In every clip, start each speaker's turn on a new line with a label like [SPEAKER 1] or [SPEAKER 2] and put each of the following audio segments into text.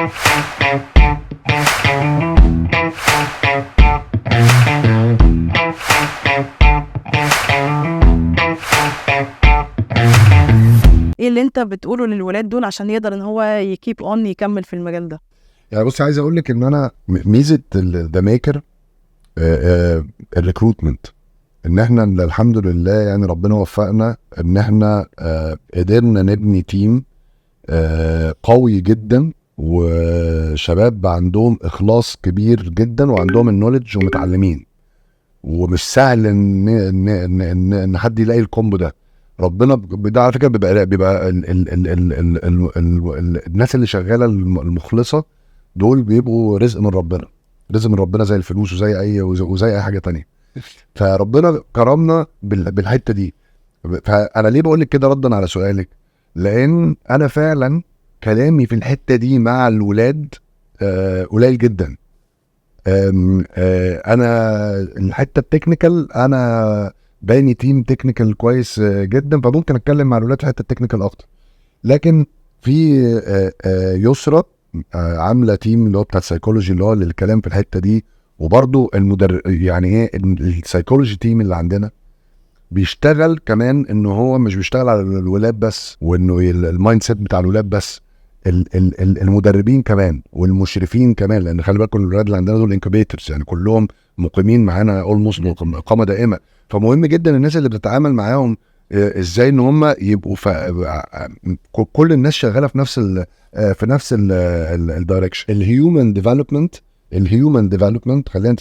[SPEAKER 1] ايه اللي انت بتقوله للولاد دول عشان يقدر ان هو يكيب اون يكمل في المجال ده؟
[SPEAKER 2] يعني بص، عايز اقول لك ان انا ميزه ذا ميكر الريكروتمنت، ان احنا الحمد لله يعني ربنا وفقنا ان احنا قدرنا نبني تيم قوي جدا، وشباب عندهم اخلاص كبير جدا وعندهم النوليدج ومتعلمين، ومش سهل ان حد يلاقي الكومبو ده. ربنا ده على فكره بيبقى الناس اللي شغاله المخلصه دول بيبقوا رزق من ربنا، رزق من ربنا زي الفلوس وزي اي حاجه تانية. فربنا كرمنا بالحته دي. فانا ليه بقول لك كده ردا على سؤالك؟ لان انا فعلا كلامي في الحته دي مع الولاد قليل جدا. انا الحته التكنيكال انا باني تيم تكنيكال كويس جدا، فممكن اتكلم مع الولاد في حته التكنيكال اكتر. لكن في يسرى عامله تيم اللي هو بتاع السايكولوجي اللي هو للكلام في الحته دي، وبرضو يعني ايه السايكولوجي تيم اللي عندنا بيشتغل كمان، انه هو مش بيشتغل على الولاد بس وانه المايند سيت بتاع الولاد بس، المدربين كمان والمشرفين كمان، لان خلي بالكم الولاد اللي عندنا دول انكوبيترز، يعني كلهم مقيمين معانا اولموست اقامه دائمه. فمهم جدا الناس اللي بتتعامل معاهم ازاي ان هم يبقوا كل الناس شغاله في نفس الدايركشن. الهيومن ديفلوبمنت خلينا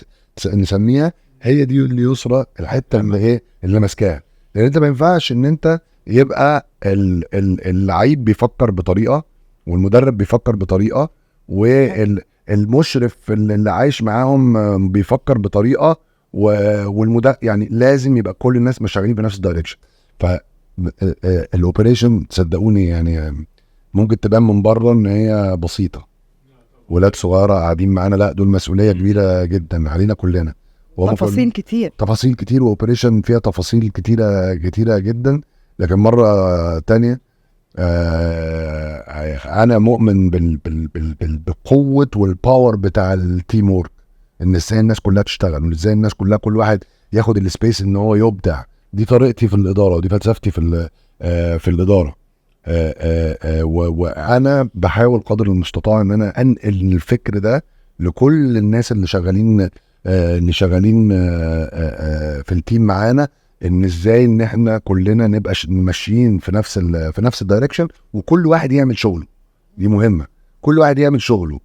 [SPEAKER 2] نسميها، هي دي اللي يسرى الحته اللي هي اللي ماسكاها. لان انت ما ينفعش ان انت يبقى اللعيب بيفكر بطريقه والمدرب بيفكر بطريقه والمشرف اللي عايش معاهم بيفكر بطريقه والمدرب، يعني لازم يبقى كل الناس مش شغالين في نفس الدايركشن. فالاوبريشن صدقوني يعني ممكن تبان من بره ان هي بسيطه، ولاد صغيره قاعدين معانا، لا دول مسؤوليه كبيره جدا علينا كلنا، تفاصيل كتير واوبريشن فيها تفاصيل كتيره جدا. لكن مره تانية انا مؤمن بالقوه والباور بتاع التيم وورك، ان ازاي الناس كلها تشتغل، وازاي الناس كلها كل واحد ياخد السبيس ان هو يبدع. دي طريقتي في الاداره ودي فلسفتي في الاداره. وانا بحاول قدر المستطاع ان انا انقل الفكر ده لكل الناس اللي شغالين في التيم معانا، ان ازاي ان احنا كلنا نبقى ماشيين في نفس الدايركشن، وكل واحد يعمل شغله. دي مهمه، كل واحد يعمل شغله.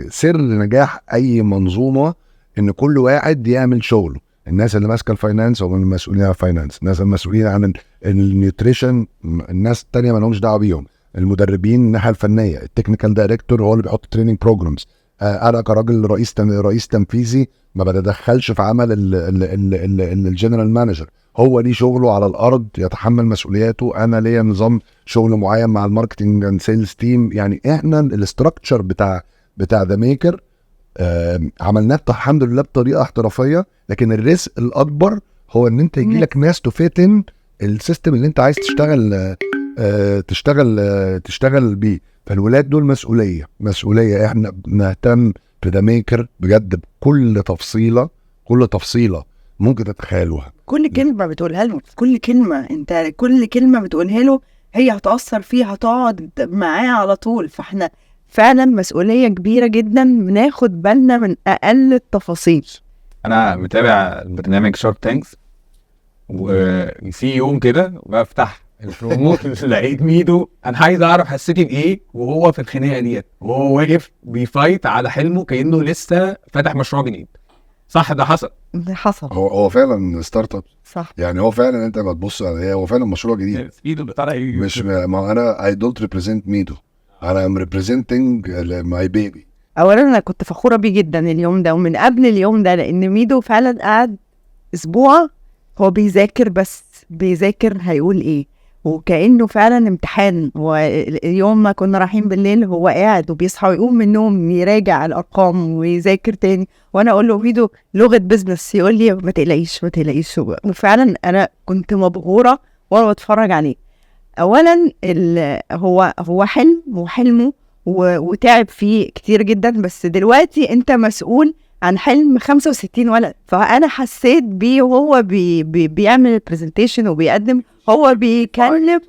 [SPEAKER 2] سر نجاح اي منظومه ان كل واحد يعمل شغله. الناس اللي ماسكه الفاينانس هم المسؤولين عن الفاينانس، الناس المسؤولين عن النيوتريشن الناس التانية ما لهمش دعوه بيهم، المدربين الناحيه الفنيه، التكنيكال دايركتور هو اللي بيحط تريننج بروجرامز. انا كراجل رئيس تنفيذي ما بتدخلش في عمل الجنرال مانجر، هو ليه شغله على الارض يتحمل مسؤولياته، انا ليا نظام شغل معين مع الماركتنج اند سيلز تيم. يعني احنا الاستراكشر بتاع ذا ميكر عملناه الحمد لله بطريقه احترافيه. لكن الرزق الاكبر هو ان انت يجي لك ناس تفيتن السيستم اللي انت عايز تشتغل بيه. فالولاد دول مسؤوليه احنا بنهتم في ذا ميكر بجد بكل تفصيله ممكن تتخيلوها.
[SPEAKER 1] كل كلمه بتقولها له، كل كلمه بتقولها له هي هتأثر فيه، هتقعد معاه على طول. فاحنا فعلا مسؤوليه كبيره جدا، بناخد بالنا من اقل التفاصيل.
[SPEAKER 3] انا متابع برنامج شارك تانكس، وفي يوم كده بفتح البروموت لقيت ميدو. انا عايز اعرف حسيتي بايه وهو في الخناقه ديت وهو واقف بيفايت على حلمه كانه لسه فاتح مشروع جديد. صح ده حصل؟
[SPEAKER 1] ده حصل.
[SPEAKER 2] هو فعلا ستارت اب،
[SPEAKER 1] صح.
[SPEAKER 2] يعني هو فعلا انت ما تبص عليه، هو فعلا مشروع جديد.
[SPEAKER 3] ميدو بتاع
[SPEAKER 2] مش ما انا I don't represent ميدو، انا am representing my baby.
[SPEAKER 1] اولا انا كنت فخوره بيه جدا اليوم ده ومن قبل اليوم ده، لان ميدو فعلا قعد اسبوع هو بيذاكر، بس بيذاكر هيقول ايه، وكأنه فعلا امتحان. واليوم ما كنا رايحين بالليل هو قاعد وبيصحى ويقوم من النوم يراجع الارقام ويذاكر تاني، وانا اقول له ميدو لغه بزنس، يقول لي ما تقلقيش. وفعلا انا كنت مبهوره وانا بتفرج عليه. اولا هو حلمه وتعب فيه كتير جدا، بس دلوقتي انت مسؤول عن حلم 65 ولد. فانا حسيت بيه وهو بيعمل البرزنتيشن وبيقدم، هو بيكلم،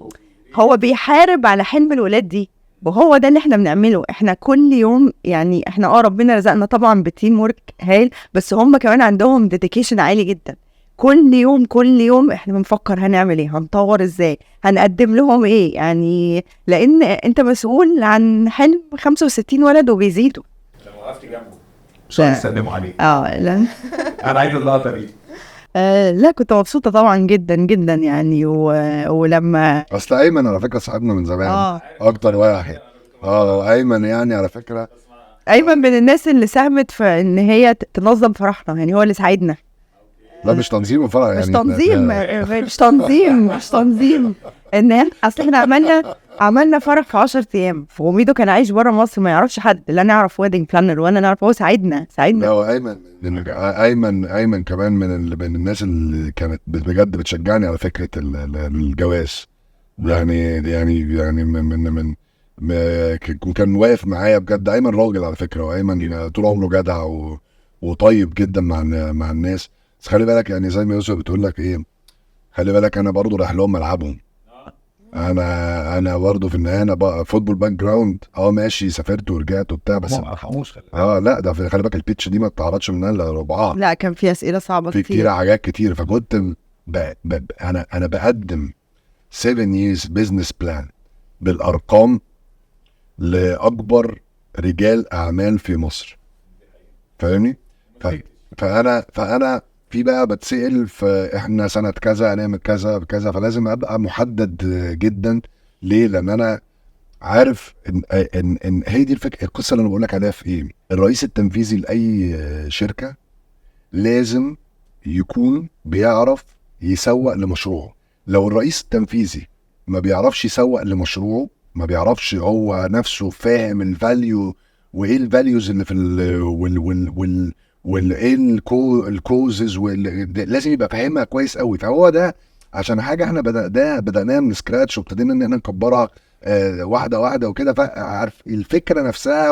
[SPEAKER 1] هو بيحارب على حلم الولاد دي. وهو ده اللي احنا بنعمله. احنا كل يوم يعني احنا ربنا رزقنا طبعا بتيم ورك هايل، بس هم كمان عندهم ديديكيشن عالي جدا. كل يوم احنا بنفكر هنعمل ايه، هنطور ازاي، هنقدم لهم ايه، يعني لان انت مسؤول عن حلم 65 ولد وبيزيدوا.
[SPEAKER 3] لما وقفت جنبه مش هيسلموا عليه.
[SPEAKER 1] لا
[SPEAKER 3] انا عايز اللقطه دي.
[SPEAKER 1] لا كنت مبسوطة طبعا جدا جدا يعني ولما
[SPEAKER 2] اصل ايمن على فكره صاحبنا من زمان اكتر واحد. ايمن يعني على فكره
[SPEAKER 1] ايمن من الناس اللي ساهمت في ان هي تنظم فرحنا، يعني هو اللي ساعدنا.
[SPEAKER 2] لا مش تنظيم وفرح يعني،
[SPEAKER 1] مش تنظيم ان اصل احنا عملنا فرح في 10 ايام، وميدو كان عايش بره مصر ما يعرفش حد، لا نعرف ويدنج بلانر ولا نعرف، هو ساعدنا.
[SPEAKER 2] لا ايمن كمان من الناس اللي كانت بجد بتشجعني على فكره الجواز. يعني من كان واقف معايا بجد. ايمن راجل على فكره، وايمن طول عمره جدع وطيب جدا مع الناس. بس خلي بالك يعني زي ما يوسف بتقول لك ايه، خلي بالك انا برضو رايح لهم ملعبهم. انا برضو في النهايه انا بقى فوتبول باك جراوند. ماشي سافرت ورجعت وبتاع، بس
[SPEAKER 3] ما ارحموش.
[SPEAKER 2] لا ده خلي بالك البيتش دي ما اتعرضش منها الا ربعها.
[SPEAKER 1] لا كان في اسئله صعبه
[SPEAKER 2] في كتير حاجات كتير. فكنت انا بقدم 7 years business plan بالارقام لاكبر رجال اعمال في مصر، فاهمني؟ فانا في بقى بتسأل في احنا سنة كذا هنعمل كذا كذا، فلازم ابقى محدد جدا. ليه؟ لان انا عارف ان هي دي القصة اللي انا بقول لك عليها في ايه. الرئيس التنفيذي لاي شركة لازم يكون بيعرف يسوق لمشروعه. لو الرئيس التنفيذي ما بيعرفش يسوق لمشروعه، ما بيعرفش هو نفسه فاهم الفاليو وايه الفاليوز اللي في والايه الكوزز لازم يبقى فاهمها كويس قوي. فهو ده عشان حاجه احنا بدأناها من سكراتش، وابتدينا ان احنا نكبرها واحده واحده وكده. فعارف الفكره نفسها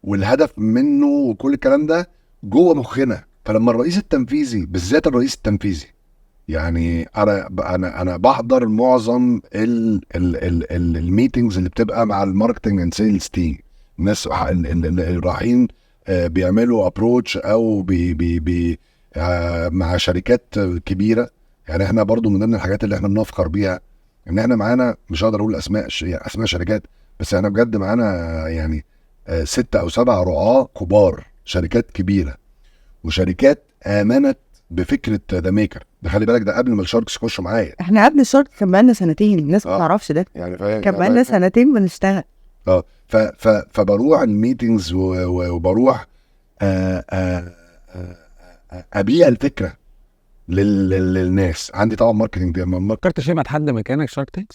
[SPEAKER 2] والهدف منه وكل الكلام ده جوه مخنا. فلما الرئيس التنفيذي بالذات الرئيس التنفيذي، يعني انا بحضر معظم الميتنجز اللي بتبقى مع الماركتنج اند سيلز تيم، الناس اللي رايحين بيعملوا ابروتش او بي مع شركات كبيره. يعني احنا برضو من ضمن الحاجات اللي احنا بنفخر بيها ان احنا معانا، مش هقدر اقول اسماء شركات، بس احنا بجد معانا يعني 6 أو 7 رعاة كبار، شركات كبيره وشركات امنت بفكره ذا ميكر. ده خلي بالك ده قبل ما الشاركس يخشوا معايا.
[SPEAKER 1] احنا قبل الشارك كان بقالنا سنتين، الناس ما تعرفش ده
[SPEAKER 2] يعني فاهم،
[SPEAKER 1] كان بقالنا سنتين بنشتغل.
[SPEAKER 2] فبروح الميتينجز وبروح ابيع الفكره للناس. عندي طبعا ماركتنج.
[SPEAKER 3] فكرت شيء ما حد مكانك شارك تانكس؟